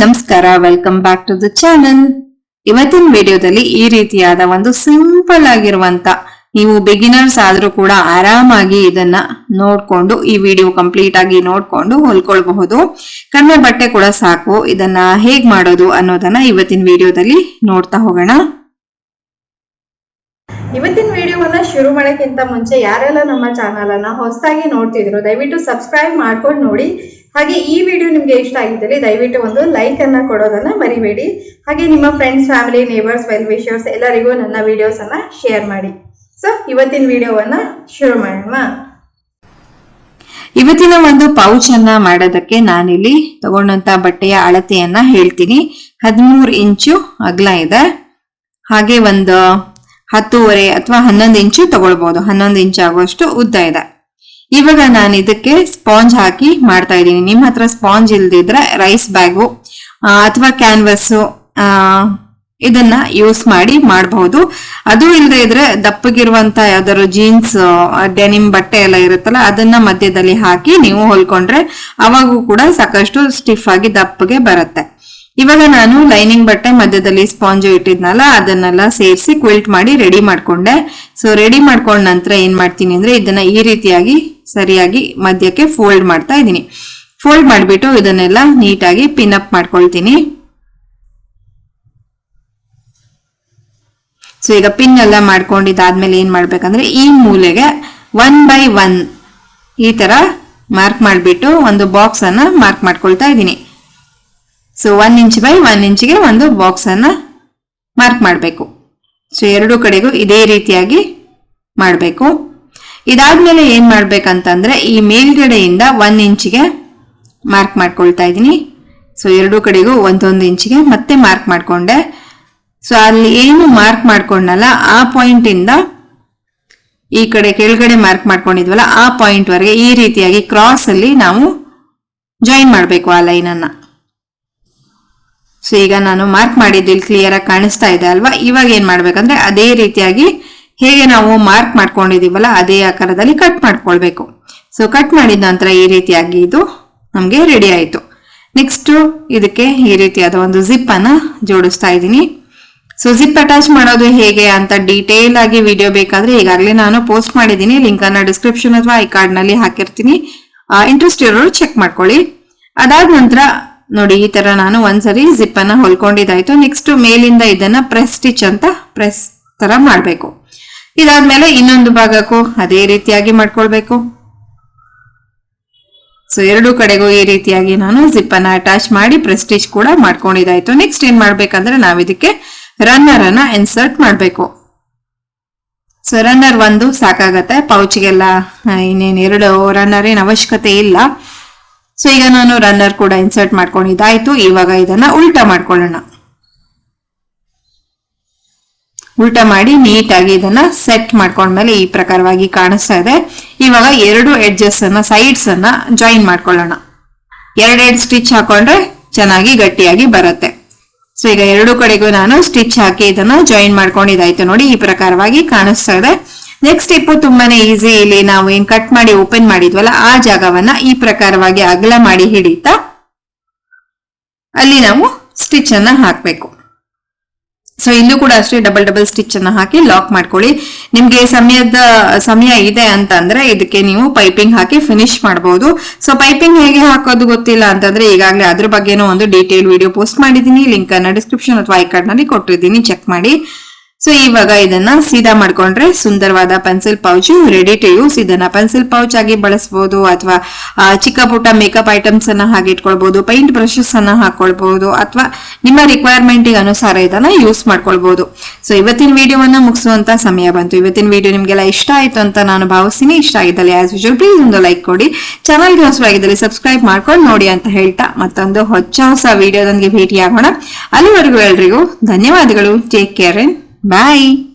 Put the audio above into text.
ನಮಸ್ಕಾರ, welcome back to the channel. ಇವತ್ತಿನ ವಿಡಿಯೋದಲ್ಲಿ ಈ ರೀತಿಯಾದ ಒಂದು ಸಿಂಪಲ್ ಆಗಿರುವಂತ, ನೀವು ಬಿಗಿನರ್ಸ್ ಆದ್ರೂ ಕೂಡ ಆರಾಮಾಗಿ ಇದನ್ನ ನೋಡ್ಕೊಂಡು ಈ ವಿಡಿಯೋ ಕಂಪ್ಲೀಟ್ ಆಗಿ ನೋಡ್ಕೊಂಡು ಹೊಲ್ಕೊಳ್ಬಹುದು. ಕಡಿಮೆ ಬಟ್ಟೆ ಕೂಡ ಸಾಕು. ಇದನ್ನ ಹೇಗ್ ಮಾಡೋದು ಅನ್ನೋದನ್ನ ಇವತ್ತಿನ ವಿಡಿಯೋದಲ್ಲಿ ನೋಡ್ತಾ ಹೋಗೋಣ. ಇವತ್ತಿನ ವಿಡಿಯೋವನ್ನ ಶುರು ಮಾಡೋಕ್ಕಿಂತ ಮುಂಚೆ ಯಾರೆಲ್ಲ ನಮ್ಮ ಚಾನಲ್ ಅನ್ನ ಹೊಸದಾಗಿ ನೋಡ್ತಿದ್ರು ದಯವಿಟ್ಟು ಸಬ್ಸ್ಕ್ರೈಬ್ ಮಾಡ್ಕೊಂಡು ನೋಡಿ. ಹಾಗೆ ಈ ವಿಡಿಯೋ ನಿಮ್ಗೆ ಇಷ್ಟ ಆಗಿದ್ದಲ್ಲಿ ದಯವಿಟ್ಟು ಒಂದು ಲೈಕ್ ಅನ್ನ ಕೊಡೋದನ್ನ ಮರಿಬೇಡಿ. ಹಾಗೆ ನಿಮ್ಮ friends, family, neighbours, well wishers ಎಲ್ಲರಿಗೂ ನನ್ನ ವಿಡಿಯೋಸ್ ಅನ್ನ ಶೇರ್ ಮಾಡಿ. ಸೊ ಇವತ್ತಿನ ವಿಡಿಯೋವನ್ನ ಶುರು ಮಾಡೋಣ. ಇವತ್ತಿನ ಒಂದು ಪೌಚ್ ಅನ್ನ ಮಾಡೋದಕ್ಕೆ ನಾನಿಲ್ಲಿ ತಗೊಂಡಂತ ಬಟ್ಟೆಯ ಅಳತೆಯನ್ನ ಹೇಳ್ತೀನಿ. 13 ಇಂಚು ಅಗಲ ಇದೆ. ಹಾಗೆ ಒಂದು 10.5 ಅಥವಾ 11 ಇಂಚು ತಗೊಳ್ಬಹುದು. 11 ಇಂಚು ಆಗುವಷ್ಟು ಉದ್ದ ಇದೆ. ಇವಾಗ ನಾನು ಇದಕ್ಕೆ ಸ್ಪಾಂಜ್ ಹಾಕಿ ಮಾಡ್ತಾ ಇದ್ದೀನಿ. ನಿಮ್ಮ ಹತ್ರ ಸ್ಪಾಂಜ್ ಇಲ್ದಿದ್ರೆ ರೈಸ್ ಬ್ಯಾಗು ಅಥವಾ ಕ್ಯಾನ್ವಸ್ ಇದನ್ನ ಯೂಸ್ ಮಾಡಿ ಮಾಡಬಹುದು. ಅದು ಇಲ್ಲದೆ ಇದ್ರೆ ದಪ್ಪಗಿರುವಂತ ಯಾವ್ದಾದ್ರು ಜೀನ್ಸ್, ಡೆನಿಮ್ ಬಟ್ಟೆ ಎಲ್ಲ ಇರುತ್ತಲ್ಲ ಅದನ್ನ ಮಧ್ಯದಲ್ಲಿ ಹಾಕಿ ನೀವು ಹೊಲ್ಕೊಂಡ್ರೆ ಅವಾಗೂ ಕೂಡ ಸಾಕಷ್ಟು ಸ್ಟಿಫ್ ಆಗಿ ದಪ್ಪಗೆ ಬರುತ್ತೆ. ಇವಾಗ ನಾನು ಲೈನಿಂಗ್ ಬಟ್ಟೆ ಮಧ್ಯದಲ್ಲಿ ಸ್ಪಾಂಜ್ ಇಟ್ಟಿದ್ನಲ್ಲ ಅದನ್ನೆಲ್ಲ ಸೇರಿಸಿ ಕ್ವಿಲ್ಟ್ ಮಾಡಿ ರೆಡಿ ಮಾಡ್ಕೊಂಡೆ. ಸೊ ರೆಡಿ ಮಾಡ್ಕೊಂಡ ನಂತರ ಏನ್ ಮಾಡ್ತೀನಿ ಅಂದ್ರೆ ಇದನ್ನ ಈ ರೀತಿಯಾಗಿ ಸರಿಯಾಗಿ ಮಧ್ಯಕ್ಕೆ ಫೋಲ್ಡ್ ಮಾಡ್ತಾ ಇದ್ದೀನಿ. ಫೋಲ್ಡ್ ಮಾಡ್ಬಿಟ್ಟು ಇದನ್ನೆಲ್ಲ ನೀಟಾಗಿ ಪಿನ್ ಅಪ್ ಮಾಡ್ಕೊಳ್ತೀನಿ. ಸೊ ಈಗ ಪಿನ್ ಎಲ್ಲ ಮಾಡ್ಕೊಂಡಿದ್ದಾದ್ಮೇಲೆ ಏನ್ ಮಾಡ್ಬೇಕಂದ್ರೆ ಈ ಮೂಲೆಗೆ 1x1 ಈ ತರ ಮಾರ್ಕ್ ಮಾಡ್ಬಿಟ್ಟು ಒಂದು ಬಾಕ್ಸ್ ಅನ್ನ ಮಾರ್ಕ್ ಮಾಡ್ಕೊಳ್ತಾ ಇದ್ದೀನಿ. ಸೊ 1 ಇಂಚ್ ಬೈ 1 ಇಂಚಿಗೆ ಒಂದು ಬಾಕ್ಸ್ ಅನ್ನ ಮಾರ್ಕ್ ಮಾಡಬೇಕು. ಸೊ ಎರಡು ಕಡೆಗೂ ಇದೇ ರೀತಿಯಾಗಿ ಮಾಡಬೇಕು. ಇದಾದ್ಮೇಲೆ ಏನ್ ಮಾಡ್ಬೇಕಂತಂದ್ರೆ ಈ ಮೇಲ್ಗಡೆಯಿಂದ 1 ಇಂಚಿಗೆ ಮಾರ್ಕ್ ಮಾಡ್ಕೊಳ್ತಾ ಇದ್ದೀನಿ. ಸೊ ಎರಡು ಕಡೆಗೂ 1 ಇಂಚಿಗೆ ಮತ್ತೆ ಮಾರ್ಕ್ ಮಾಡ್ಕೊಂಡೆ. ಸೊ ಅಲ್ಲಿ ಏನು ಮಾರ್ಕ್ ಮಾಡ್ಕೊಂಡಲ್ಲ ಆ ಪಾಯಿಂಟ್ ಇಂದ ಈ ಕಡೆ ಕೆಳಗಡೆ ಮಾರ್ಕ್ ಮಾಡ್ಕೊಂಡಿದ್ವಲ್ಲ ಆ ಪಾಯಿಂಟ್ ವರೆಗೆ ಈ ರೀತಿಯಾಗಿ ಕ್ರಾಸ್ ಅಲ್ಲಿ ನಾವು ಜಾಯಿನ್ ಮಾಡ್ಬೇಕು ಆ ಲೈನ್ ಅನ್ನ. ಸೊ ಈಗ ನಾನು ಮಾರ್ಕ್ ಮಾಡಿದ್ದಿಲ್ಲಿ ಕ್ಲಿಯರ್ ಆಗಿ ಕಾಣಿಸ್ತಾ ಇದೆ ಅಲ್ವಾ. ಇವಾಗ ಏನ್ ಮಾಡ್ಬೇಕಂದ್ರೆ ಅದೇ ರೀತಿಯಾಗಿ ಹೇಗೆ ನಾವು ಮಾರ್ಕ್ ಮಾಡ್ಕೊಂಡಿದೀವಲ್ಲ ಅದೇ ಆಕಾರದಲ್ಲಿ ಕಟ್ ಮಾಡ್ಕೊಳ್ಬೇಕು. ಸೊ ಕಟ್ ಮಾಡಿದ ನಂತರ ಈ ರೀತಿಯಾಗಿ ಇದು ನಮ್ಗೆ ರೆಡಿ ಆಯ್ತು. ನೆಕ್ಸ್ಟ್ ಇದಕ್ಕೆ ಈ ರೀತಿಯಾದ ಒಂದು ಜಿಪ್ ಅನ್ನ ಜೋಡಿಸ್ತಾ ಇದ್ದೀನಿ. ಸೊ ಜಿಪ್ ಅಟ್ಯಾಚ್ ಮಾಡೋದು ಹೇಗೆ ಅಂತ ಡೀಟೇಲ್ ಆಗಿ ವಿಡಿಯೋ ಬೇಕಾದ್ರೆ ಈಗಾಗಲೇ ನಾನು ಪೋಸ್ಟ್ ಮಾಡಿದ್ದೀನಿ. ಲಿಂಕ್ ಅನ್ನ ಡಿಸ್ಕ್ರಿಪ್ಷನ್ ಅಥವಾ ಐ ಕಾರ್ಡ್ ನಲ್ಲಿ ಹಾಕಿರ್ತೀನಿ. ಇಂಟ್ರೆಸ್ಟ್ ಇರೋರು ಚೆಕ್ ಮಾಡ್ಕೊಳ್ಳಿ. ಅದಾದ ನಂತರ ನೋಡಿ ಈ ತರ ನಾನು ಒಂದ್ಸರಿ ಜಿಪ್ ಅನ್ನ ಹೊಲ್ಕೊಂಡಿದ್ದಾಯ್ತು. ನೆಕ್ಸ್ಟ್ ಮೇಲಿಂದ ಇದನ್ನ ಪ್ರೆಸ್ ಸ್ಟಿಚ್ ಅಂತ ಪ್ರೆಸ್ ತರ ಮಾಡ್ಬೇಕು. ಇದಾದ್ಮೇಲೆ ಇನ್ನೊಂದು ಭಾಗಕ್ಕೂ ಅದೇ ರೀತಿಯಾಗಿ ಮಾಡ್ಕೊಳ್ಬೇಕು. ಸೊ ಎರಡು ಕಡೆಗೂ ಈ ರೀತಿಯಾಗಿ ನಾನು ಜಿಪ್ ಅನ್ನ ಅಟ್ಯಾಚ್ ಮಾಡಿ ಪ್ರೆಸ್ ಸ್ಟಿಚ್ ಕೂಡ ಮಾಡ್ಕೊಂಡಿದ್ದಾಯ್ತು. ನೆಕ್ಸ್ಟ್ ಏನ್ ಮಾಡ್ಬೇಕಂದ್ರೆ ನಾವ್ ಇದಕ್ಕೆ ರನ್ನರ್ ಅನ್ನ ಇನ್ಸರ್ಟ್ ಮಾಡ್ಬೇಕು. ಸೊ ರನ್ನರ್ ಒಂದು ಸಾಕಾಗತ್ತೆ, ಪೌಚ್ಗೆಲ್ಲ ಇನ್ನೇನು 2 ರನ್ನರ್ ಏನ್ ಅವಶ್ಯಕತೆ ಇಲ್ಲ. ಸೊ ಈಗ ನಾನು ರನ್ನರ್ ಕೂಡ ಇನ್ಸರ್ಟ್ ಮಾಡ್ಕೊಂಡಿದ್ದಾಯ್ತು. ಇವಾಗ ಇದನ್ನ ಉಲ್ಟಾ ಮಾಡ್ಕೊಳ್ಳೋಣ. ಉಲ್ಟಾ ಮಾಡಿ ನೀಟಾಗಿ ಇದನ್ನ ಸೆಟ್ ಮಾಡ್ಕೊಂಡ್ಮೇಲೆ ಈ ಪ್ರಕಾರವಾಗಿ ಕಾಣಿಸ್ತಾ ಇದೆ. ಇವಾಗ 2 ಎಡ್ಜಸ್ ಅನ್ನ ಸೈಡ್ಸ್ ಅನ್ನ ಜಾಯಿನ್ ಮಾಡ್ಕೊಳ್ಳೋಣ. 2 ಸ್ಟಿಚ್ ಹಾಕೊಂಡ್ರೆ ಚೆನ್ನಾಗಿ ಗಟ್ಟಿಯಾಗಿ ಬರುತ್ತೆ. ಸೊ ಈಗ ಎರಡು ಕಡೆಗೂ ನಾನು ಸ್ಟಿಚ್ ಹಾಕಿ ಇದನ್ನ ಜಾಯಿನ್ ಮಾಡ್ಕೊಂಡಿದ್ದಾಯ್ತು. ನೋಡಿ ಈ ಪ್ರಕಾರವಾಗಿ ಕಾಣಿಸ್ತಾ ಇದೆ. ನೆಕ್ಸ್ಟ್ ಸ್ಟೆಪ್ ತುಂಬಾನೇ ಈಸಿ. ಇಲ್ಲಿ ನಾವು ಏನ್ ಕಟ್ ಮಾಡಿ ಓಪನ್ ಮಾಡಿದ್ವಲ್ಲ ಆ ಜಾಗವನ್ನ ಈ ಪ್ರಕಾರವಾಗಿ ಅಗಲ ಮಾಡಿ ಹಿಡಿತಾ ಅಲ್ಲಿ ನಾವು ಸ್ಟಿಚ್ ಅನ್ನ ಹಾಕ್ಬೇಕು. ಸೊ ಇಲ್ಲೂ ಕೂಡ ಅಷ್ಟೇ ಡಬಲ್ ಸ್ಟಿಚ್ ಅನ್ನ ಹಾಕಿ ಲಾಕ್ ಮಾಡ್ಕೊಳ್ಳಿ. ನಿಮ್ಗೆ ಸಮಯ ಇದೆ ಅಂತ ಅಂದ್ರೆ ಇದಕ್ಕೆ ನೀವು ಪೈಪಿಂಗ್ ಹಾಕಿ ಫಿನಿಶ್ ಮಾಡಬಹುದು. ಸೊ ಪೈಪಿಂಗ್ ಹೇಗೆ ಹಾಕೋದು ಗೊತ್ತಿಲ್ಲ ಅಂತಂದ್ರೆ ಈಗಾಗಲೇ ಅದ್ರ ಬಗ್ಗೆನೂ ಒಂದು ಡೀಟೇಲ್ ವಿಡಿಯೋ ಪೋಸ್ಟ್ ಮಾಡಿದೀನಿ. ಲಿಂಕ್ ಅನ್ನ ಡಿಸ್ಕ್ರಿಪ್ಷನ್ ಅಥವಾ ಐ ಕಾರ್ಡ್ ನಲ್ಲಿ ಕೊಟ್ಟಿದ್ದೀನಿ, ಚೆಕ್ ಮಾಡಿ. ಸೊ ಇವಾಗ ಇದನ್ನ ಸೀದಾ ಮಾಡ್ಕೊಂಡ್ರೆ ಸುಂದರವಾದ pencil pouch ready to use. ಇದನ್ನ ಪೆನ್ಸಿಲ್ ಪೌಚ್ ಆಗಿ ಬಳಸಬಹುದು ಅಥವಾ ಚಿಕ್ಕ ಪುಟ್ಟ ಮೇಕಪ್ ಐಟಮ್ಸ್ ಅನ್ನ ಹಾಗೆ ಇಟ್ಕೊಳ್ಬಹುದು, ಪೈಂಟ್ ಬ್ರಷಸ್ ಅನ್ನ ಹಾಕೊಳ್ಬಹುದು ಅಥವಾ ನಿಮ್ಮ ರಿಕ್ವೈರ್ಮೆಂಟ್ ಅನುಸಾರ ಇದನ್ನ ಯೂಸ್ ಮಾಡ್ಕೊಳ್ಬಹುದು. ಸೊ ಇವತ್ತಿನ ವಿಡಿಯೋವನ್ನ ಮುಗಿಸುವಂತ ಸಮಯ ಬಂತು. ಇವತ್ತಿನ ವಿಡಿಯೋ ನಿಮ್ಗೆಲ್ಲ ಇಷ್ಟ ಆಯ್ತು ಅಂತ ನಾನು ಭಾವಿಸ್ತೀನಿ. ಇಷ್ಟ ಆಗಿದ್ದಲ್ಲಿ ಆಸ್ ಯೂಶುವಲ್ ಪ್ಲೀಸ್ ಒಂದು ಲೈಕ್ ಕೊಡಿ. ಚಾನಲ್ಗೆ ಹೊಸವಾಗಿದ್ದಲ್ಲಿ ಸಬ್ಸ್ಕ್ರೈಬ್ ಮಾಡ್ಕೊಂಡು ನೋಡಿ ಅಂತ ಹೇಳ್ತಾ ಮತ್ತೊಂದು ಹೊಸ ವಿಡಿಯೋದೊಂದಿಗೆ ಭೇಟಿಯಾಗೋಣ. ಅಲ್ಲಿವರೆಗೂ ಎಲ್ರಿಗೂ ಧನ್ಯವಾದಗಳು. Take care and bye.